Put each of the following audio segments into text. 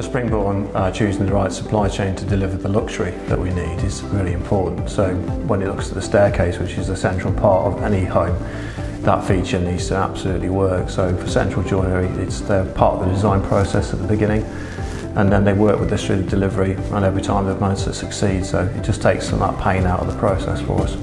Springbourne choosing the right supply chain to deliver the luxury that we need is really important. So when it looks at the staircase, which is a central part of any home, that feature needs to absolutely work. So for Central Joinery, it's they're part of the design process at the beginning, and then they work with us through the delivery, and every time they've managed to succeed. So it just takes some of that pain out of the process for us.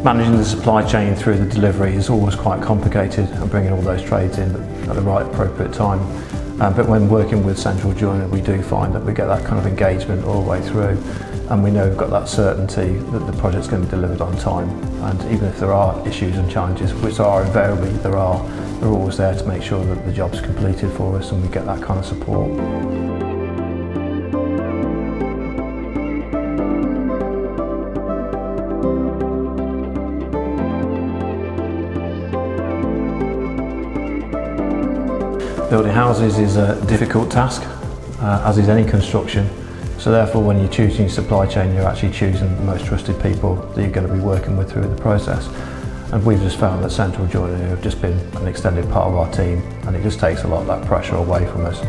Managing the supply chain through the delivery is always quite complicated, and bringing all those trades in at the right appropriate time. But when working with Central Joinery, we do find that we get that kind of engagement all the way through, and we know we've got that certainty that the project's going to be delivered on time. And even if there are issues and challenges, which are invariably there are, they're always there to make sure that the job's completed for us and we get that kind of support. Building houses is a difficult task, as is any construction. So therefore, when you're choosing your supply chain, you're actually choosing the most trusted people that you're going to be working with through the process. And we've just found that Central Joinery have just been an extended part of our team, and it just takes a lot of that pressure away from us.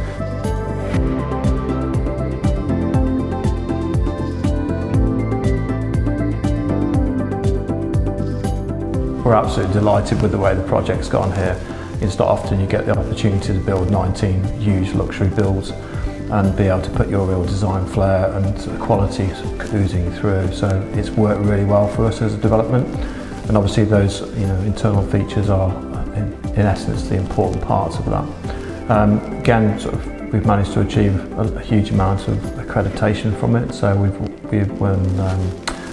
We're absolutely delighted with the way the project's gone here. It's not often you get the opportunity to build 19 huge luxury builds and be able to put your real design flair and quality oozing through. So it's worked really well for us as a development, and obviously those internal features are in essence the important parts of that. Again, we've managed to achieve a huge amount of accreditation from it. So we've won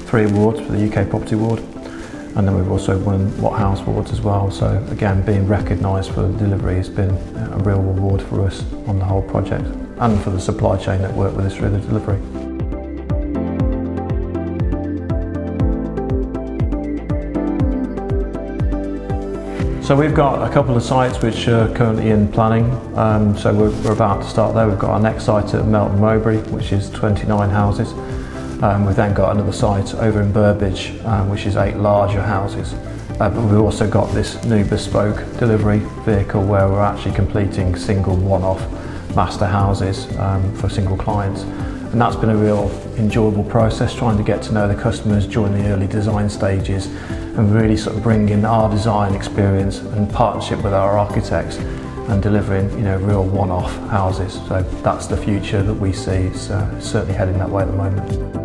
3 awards for the UK Property Award. And then we've also won What House Awards as well. So again, being recognised for the delivery has been a real reward for us on the whole project, and for the supply chain that worked with us through the delivery. So we've got a couple of sites which are currently in planning. So we're about to start there. We've got our next site at Melton Mowbray, which is 29 houses. We've then got another site over in Burbage, which is 8 larger houses. But we've also got this new bespoke delivery vehicle where we're actually completing single one-off master houses for single clients. And that's been a real enjoyable process, trying to get to know the customers during the early design stages and really bring in our design experience and partnership with our architects and delivering real one-off houses. So that's the future that we see. It's certainly heading that way at the moment.